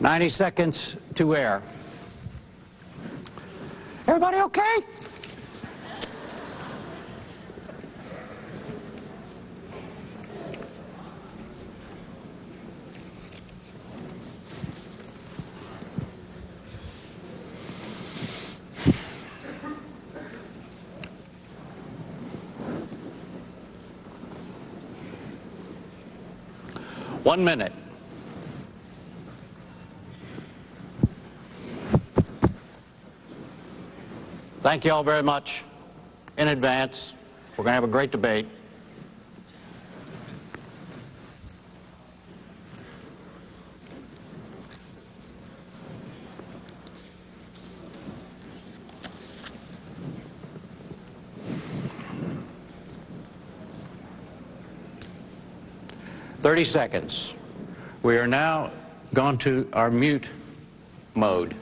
90 seconds to air. Everybody okay? One minute. Thank you all very much in advance. We're going to have a great debate. Thirty seconds. We are now gone to our mute mode.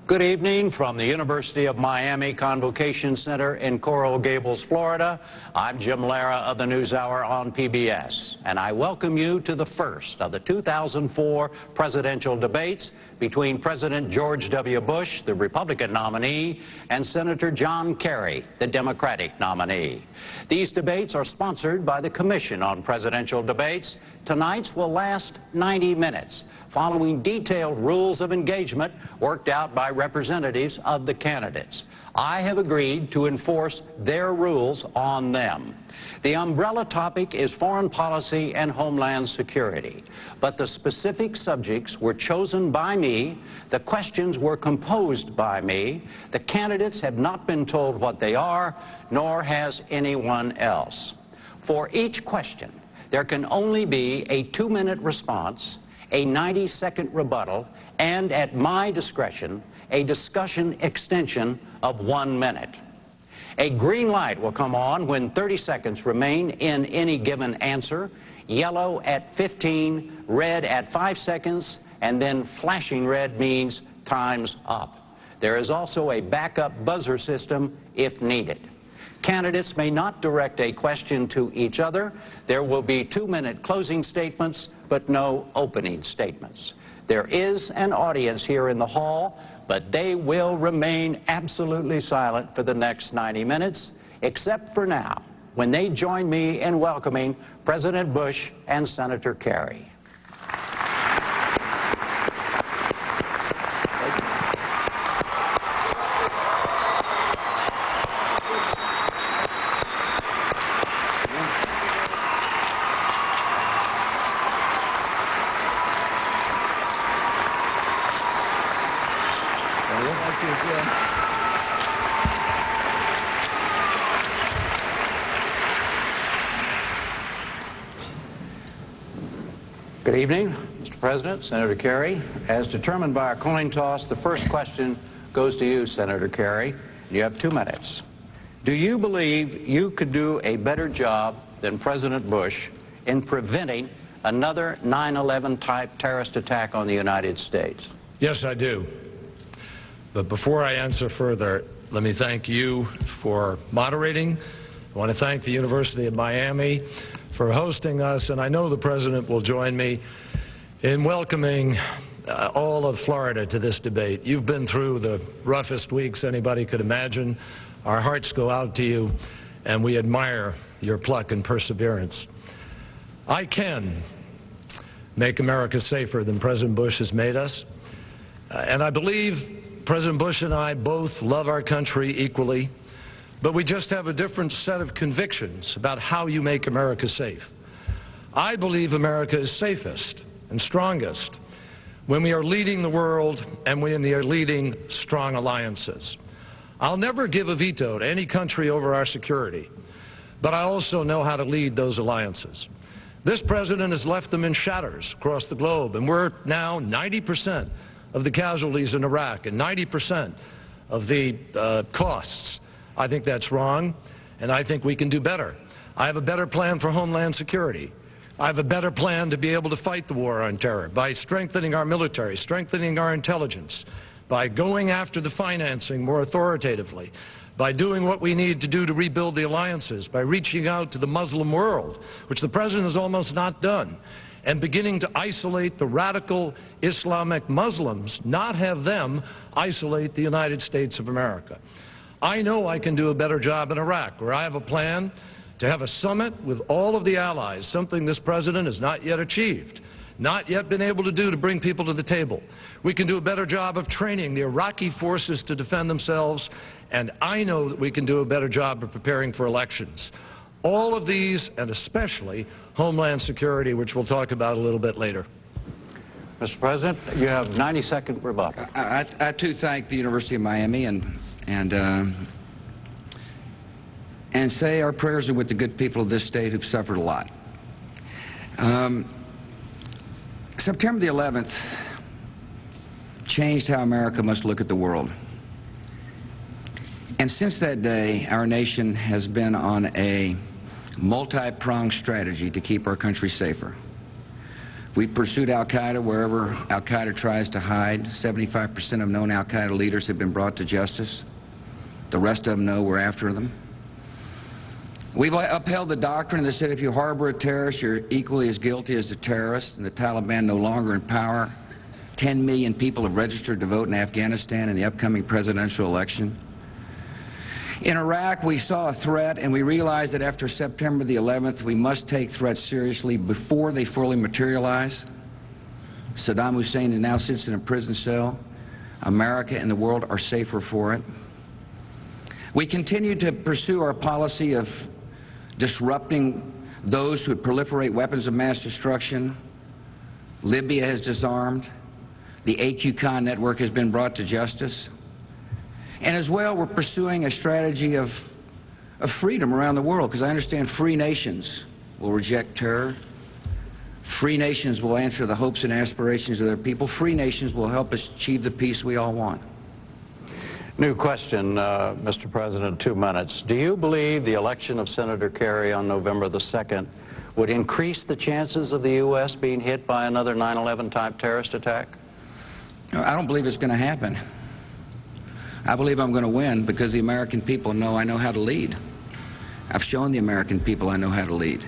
Good evening from the University of Miami Convocation Center in Coral Gables, Florida. I'm Jim Lehrer of the NewsHour on PBS, and I welcome you to the first of the 2004 presidential debates between President George W. Bush, the Republican nominee, and Senator John Kerry, the Democratic nominee. These debates are sponsored by the Commission on Presidential Debates. Tonight's will last 90 minutes, following detailed rules of engagement worked out by representatives of the candidates. I have agreed to enforce their rules on them. The umbrella topic is foreign policy and homeland security, but the specific subjects were chosen by me, the questions were composed by me, the candidates have not been told what they are, nor has anyone else. For each question, there can only be a 2-minute response, a 90-second rebuttal, and at my discretion, a discussion extension of 1 minute. A green light will come on when 30 seconds remain in any given answer, yellow at 15, red at 5 seconds, and then flashing red means time's up. There is also a backup buzzer system if needed. Candidates may not direct a question to each other. There will be 2-minute closing statements, but no opening statements. There is an audience here in the hall, but they will remain absolutely silent for the next 90 minutes, except for now, when they join me in welcoming President Bush and Senator Kerry. Good evening, Mr. President, Senator Kerry. As determined by a coin toss, the first question goes to you, Senator Kerry. You have 2 minutes. Do you believe you could do a better job than President Bush in preventing another 9/11 type terrorist attack on the United States? Yes, I do. But before I answer further, let me thank you for moderating. I want to thank the University of Miami for hosting us, and I know the President will join me in welcoming all of Florida to this debate. You've been through the roughest weeks anybody could imagine. Our hearts go out to you, and we admire your pluck and perseverance. I can make America safer than President Bush has made us, and I believe President Bush and I both love our country equally, but we just have a different set of convictions about how you make America safe. I believe America is safest and strongest when we are leading the world and when we are leading strong alliances. I'll never give a veto to any country over our security, but I also know how to lead those alliances. This president has left them in shatters across the globe, and we're now 90% of the casualties in Iraq and 90% of the costs. I think that's wrong, and I think we can do better. I have a better plan for Homeland Security. I have a better plan to be able to fight the war on terror by strengthening our military, strengthening our intelligence, by going after the financing more authoritatively, by doing what we need to do to rebuild the alliances, by reaching out to the Muslim world, which the President has almost not done, and beginning to isolate the radical Islamic Muslims, not have them isolate the United States of America. I know I can do a better job in Iraq, where I have a plan to have a summit with all of the allies, something this President has not yet achieved, not yet been able to do to bring people to the table. We can do a better job of training the Iraqi forces to defend themselves, and I know that we can do a better job of preparing for elections. All of these, and especially Homeland Security, which we'll talk about a little bit later. Mr. President, you have 90-second rebuttal. I too thank the University of Miami and say our prayers are with the good people of this state who've suffered a lot. September the 11th changed how America must look at the world. And since that day, our nation has been on a multi-pronged strategy to keep our country safer. We pursued al-Qaeda wherever al-Qaeda tries to hide. 75% of known al-Qaeda leaders have been brought to justice. The rest of them know we're after them. We've upheld the doctrine that said if you harbor a terrorist, you're equally as guilty as a terrorist, and the Taliban no longer in power. 10 million people have registered to vote in Afghanistan in the upcoming presidential election. In Iraq, we saw a threat, and we realized that after September the 11th, we must take threats seriously before they fully materialize. Saddam Hussein now sits in a prison cell. America and the world are safer for it. We continue to pursue our policy of disrupting those who proliferate weapons of mass destruction. Libya has disarmed. The AQ-Con network has been brought to justice. And as well, we're pursuing a strategy of freedom around the world, because I understand free nations will reject terror. Free nations will answer the hopes and aspirations of their people. Free nations will help us achieve the peace we all want. New question, Mr. President, 2 minutes. Do you believe the election of Senator Kerry on November the 2nd would increase the chances of the U.S. being hit by another 9/11 type terrorist attack? I don't believe it's going to happen. I believe I'm going to win because the American people know I know how to lead. I've shown the American people I know how to lead.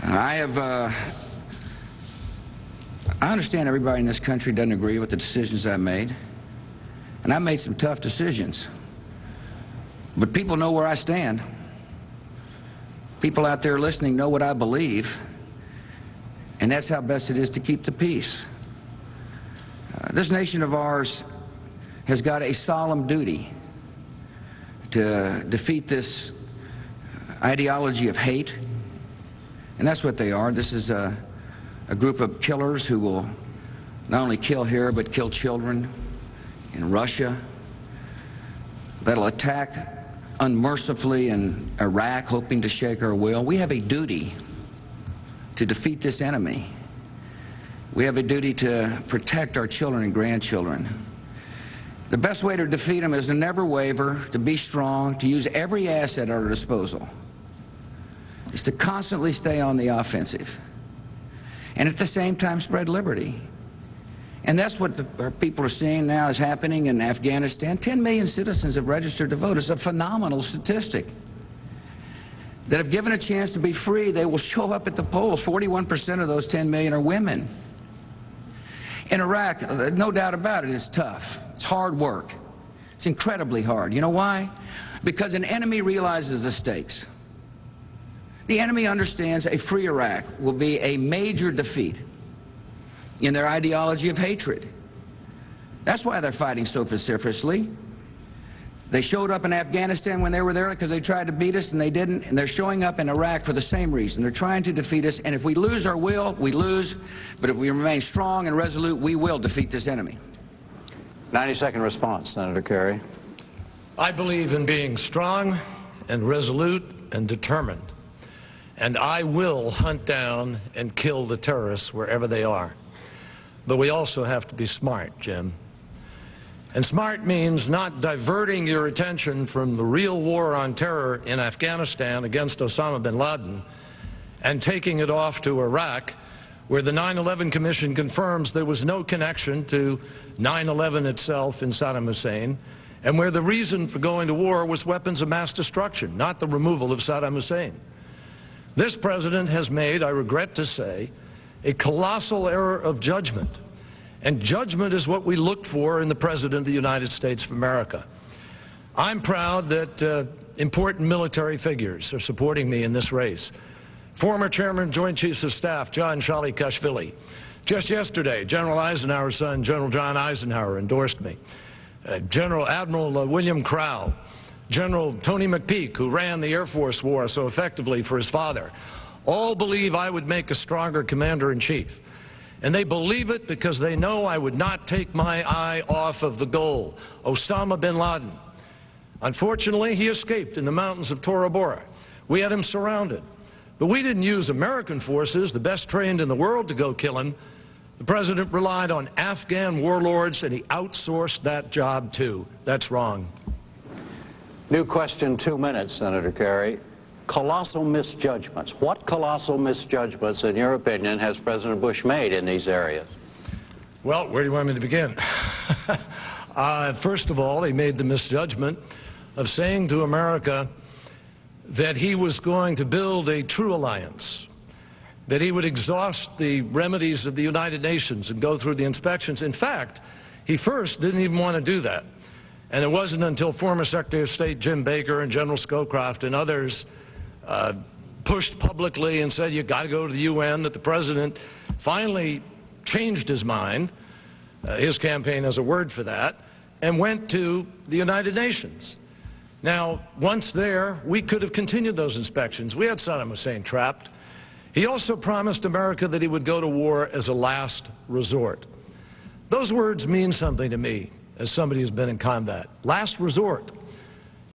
I understand everybody in this country doesn't agree with the decisions I made, and I made some tough decisions. But people know where I stand. People out there listening know what I believe, and that's how best it is to keep the peace. This nation of ours has got a solemn duty to defeat this ideology of hate, and that's what they are. This is a group of killers who will not only kill here but kill children in Russia, that'll attack unmercifully in Iraq, hoping to shake our will. We have a duty to defeat this enemy. We have a duty to protect our children and grandchildren. The best way to defeat them is to never waver, to be strong, to use every asset at our disposal. Is to constantly stay on the offensive. And at the same time spread liberty. And that's what our people are seeing now is happening in Afghanistan. 10 million citizens have registered to vote. It's a phenomenal statistic. That if given a chance to be free, they will show up at the polls. 41% of those 10 million are women. In Iraq, no doubt about it, it's tough. It's hard work. It's incredibly hard. You know why? Because an enemy realizes the stakes. The enemy understands a free Iraq will be a major defeat in their ideology of hatred. That's why they're fighting so vociferously. They showed up in Afghanistan when they were there because they tried to beat us and they didn't, and they're showing up in Iraq for the same reason. They're trying to defeat us, and if we lose our will, we lose, but if we remain strong and resolute, we will defeat this enemy. 90-second response, Senator Kerry. I believe in being strong and resolute and determined, and I will hunt down and kill the terrorists wherever they are. But we also have to be smart, Jim. And smart means not diverting your attention from the real war on terror in Afghanistan against Osama bin Laden and taking it off to Iraq, where the 9/11 Commission confirms there was no connection to 9/11 itself in Saddam Hussein, and where the reason for going to war was weapons of mass destruction, not the removal of Saddam Hussein. This president has made, I regret to say, a colossal error of judgment. And judgment is what we look for in the President of the United States of America. I'm proud that important military figures are supporting me in this race. Former Chairman, Joint Chiefs of Staff, John Kashvili. Just yesterday, General Eisenhower's son, General John Eisenhower, endorsed me. Admiral William Crowell, General Tony McPeak, who ran the Air Force war so effectively for his father, all believe I would make a stronger commander-in-chief. And they believe it because they know I would not take my eye off of the goal, Osama bin Laden. Unfortunately, he escaped in the mountains of Tora Bora. We had him surrounded. But we didn't use American forces, the best trained in the world, to go kill him. The president relied on Afghan warlords, and he outsourced that job too. That's wrong. New question, 2 minutes, Senator Kerry. Colossal misjudgments. What colossal misjudgments, in your opinion, has President Bush made in these areas? Well, where do you want me to begin? First of all, he made the misjudgment of saying to America that he was going to build a true alliance, that he would exhaust the remedies of the United Nations and go through the inspections. In fact, he first didn't even want to do that. And it wasn't until former Secretary of State Jim Baker and General Scowcroft and others pushed publicly and said, you got to go to the UN, that the president finally changed his mind. His campaign has a word for that, and went to the United Nations. Now, once there, we could have continued those inspections. We had Saddam Hussein trapped. He also promised America that he would go to war as a last resort. Those words mean something to me as somebody who's been in combat. Last resort.